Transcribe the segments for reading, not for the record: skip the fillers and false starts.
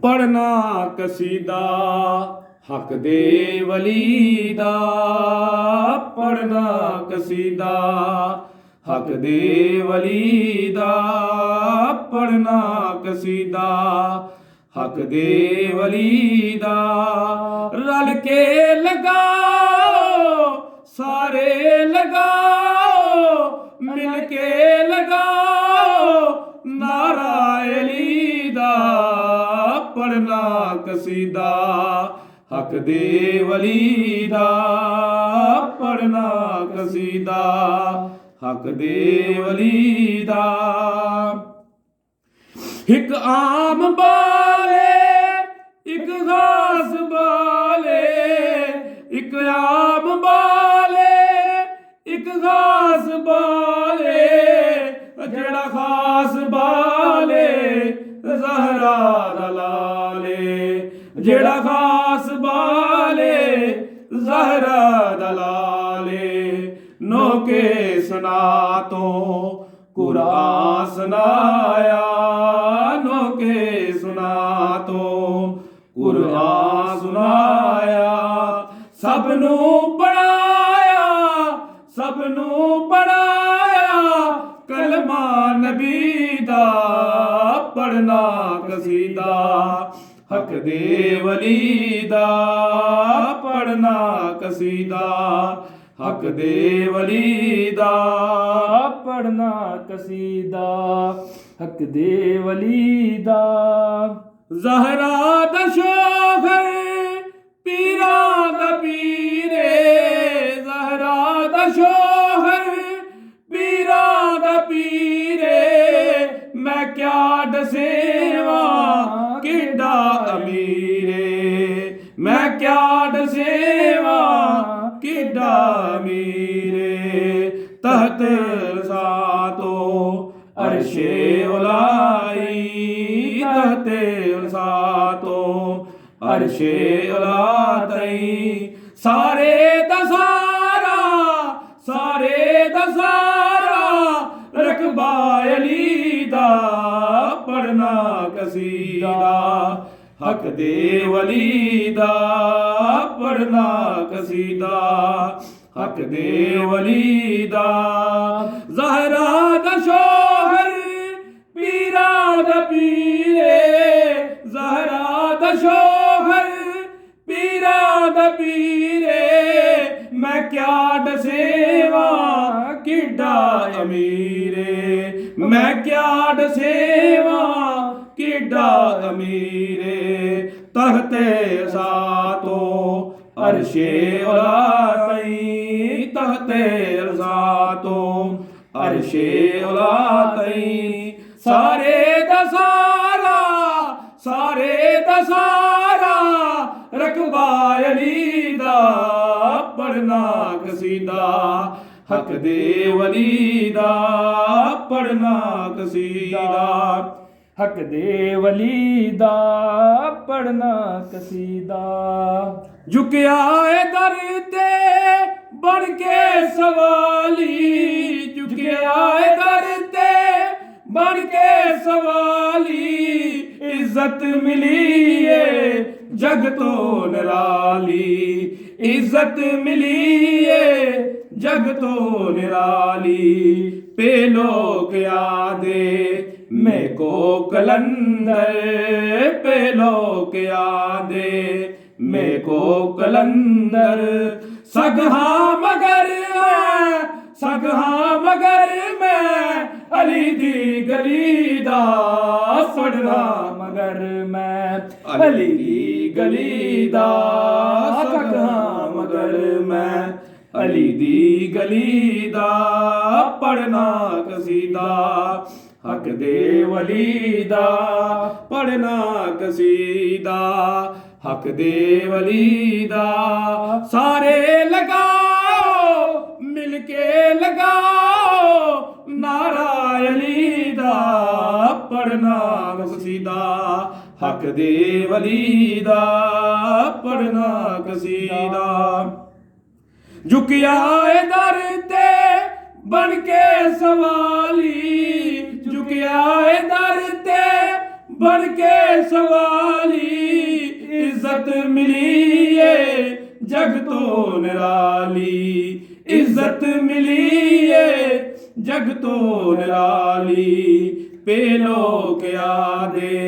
पढ़ना कसीदा हक दे वली दा, पढ़ना कसीदा हक दे वली दा, पढ़ना कसीदा हक दे वली दा। रल के लगाओ सारे लगाओ, मिल के लगाओ नारा अली दा, पढ़ना कसीदा हक दे वली दा, पढ़ना कसीदा हक दे वली दा। एक आम बाले एक घास बाले, एक आम बाले एक घास बाले, जेड़ा खास बाले ज़हरा दा लाले, जेड़ा खास बाले ज़हरा दा लाले। नोके सुना तो कुरान सुनाया, नोके सुना तो कुरान सुनाया, सबनू पढ़ाया सबनू पढ़ाया कलमा नबी दा, पढ़ना कसीदा हक दे वली दा, पढ़ना कसीदा हक दे वली दा, पढ़ना कसीदा हक दे वली दा। ज़हरा दा शोहर पीरा दा पीरे, ज़हरा दा शोहर पीरा दा पीरे, मैं क्या दसेवा किड्डा अमीरे, मैं क्या दसेवा किड्डा अमीरे। तहत सातो अर्शे उलाई, तहत सातो अर्शे उलातई, सारे दसारा सारे दसारा रकबा अली दा, पढ़ना कसीदा हक दे वली दा, पढ़ना कसीदा हक दे वली दा। ज़हरा दा शोहर पीरा दा पीरे, ज़हरा दा शोहर पीरा दा पीरे, मैं क्या दसेवा किड्डा अमीरे, मैं क्या दसेवा किड्डा अमीरे। तहते सातो अर्शे उलातई, तहते सातो अर्शे उलातई, सारे दसारा सारे दसारा रकबा अली दा, पढ़ना कसीदा हक दे वली दा, पढ़ना कसीदा हक दे वली दा, पढ़ना कसीदा। झुकिया है दर ते बन के सवाली, झुकिया है दर ते बन के सवाली, इज्जत मिली है जग तो निराली, इज्जत मिली है जग तो निराली। पेलो क्या दे मैं को कलंदर, पेलो क्या दे मैं को कलंदर, सगहा मगर मैं सगहा मगर मैं अली दी गली दा, पढ़ना मगर मैं अली दी गली दा, सगहा मगर मैं अली दी गली दा, पढ़ना कसीदा हक दे वली दा, पढ़ना कसीदा हक दे वली दा। सारे लगाओ मिलके लगाओ नारा अली दा, पढ़ना कसीदा हक दे वली दा, पढ़ना कसीदा। झुकिया दर ते बन के सवाली, झुकिया दर ते बन के सवाली इज्जत मिली है जग तो निराली इज्जत मिली है जग तो निराली पेलो क्या दे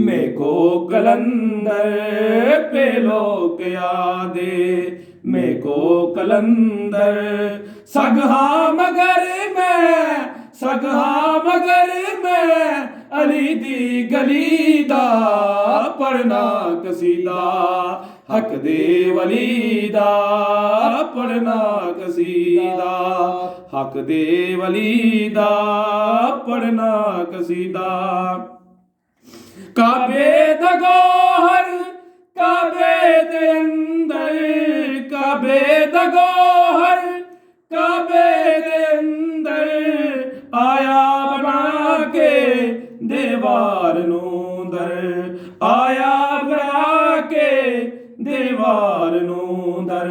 मेको कलंदर पेलो क्या दे मेको कलंदर सगहा मगर मैं अली दी गली दा पढ़ना कसीदा हक दे वली दा पढ़ना कसीदा हक दे वली दा पढ़ना कसीदा काबे दा गौहर काबे दे अंदर काबे दा गौहर काबे दे अंदर आया बना के दीवार नू दर आया बना के दीवार नू दर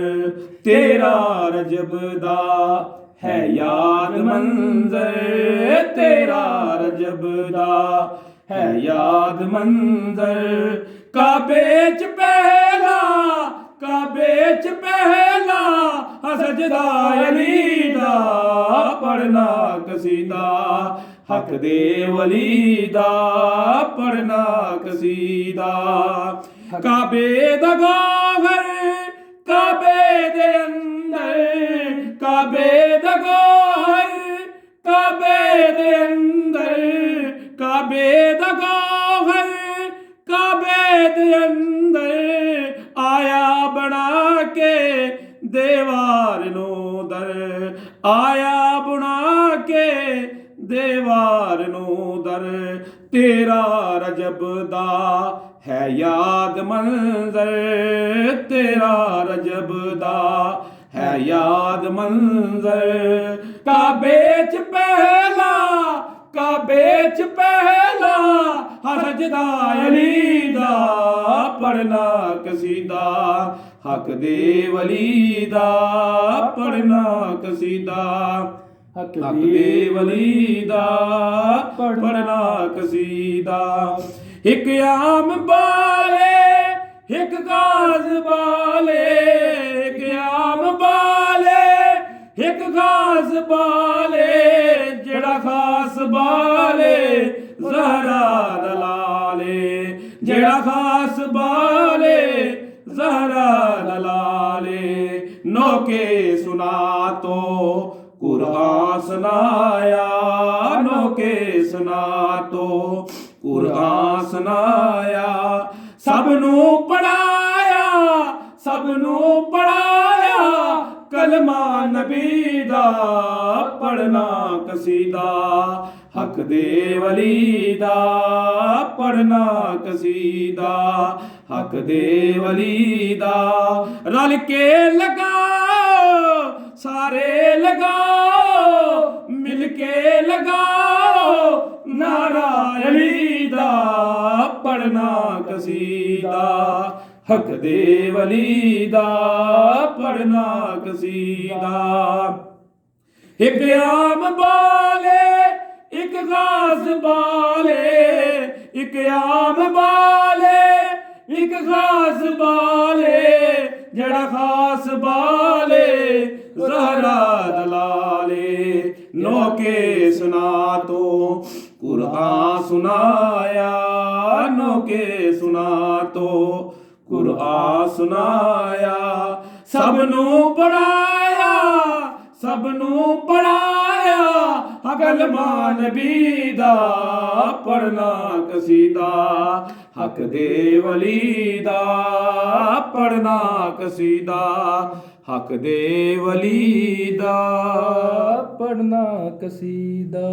तेरा रजब दा है याद मंजर तेरा रजब दा है याद मंजर काबे च पहला सजदा अली दा पढ़ना कसीदा हक दे वली दा पढ़ना कसीदा काबे दा गौहर काबे दे अंदर काबे दा गौहर काबे दे अंदर काबे दा गौहर काबे दे अंदर आया बना के दीवार नू दर आया बना के दीवार नू दर तेरा रजब दा है याद मंजर तेरा रजब दा है याद मंजर काबे च पहला सजदा अली दा पढ़ना कसीदा हक दे वली दा पढ़ना कसीदा हक दे वली दा पढ़ना कसीदा एक आम बाले एक गाज बाले एक आम बाले एक गाज बाले जेड़ा खास बाले ज़हरा दलाले जेड़ा खास बाले ज़हरा दलाले नौके सुना तो कुरान सुनाया नौके सुना तो कुरान सुनाया सबनू पढ़ाया कलमा नबी दा पढ़ना कसीदा हक दे वली दा पढ़ना कसीदा हक दे वली दा रल के लगाओ सारे लगाओ मिल के लगाओ नारा अली दा पढ़ना कसीदा हक दे वली दा पढ़ना कसीदा एक आम बाले एक खास बाले एक आम बाले एक खास बाले जड़ा खास बाले ज़हरा दलाले नौके सुना तो कुरान सुनाया नौके सुना तो कुरान सुनाया सबनू पढ़ाया कलमा नबी दा पढ़ना कसीदा हक दे वली दा पढ़ना कसीदा हक दे वली दा पढ़ना कसीदा।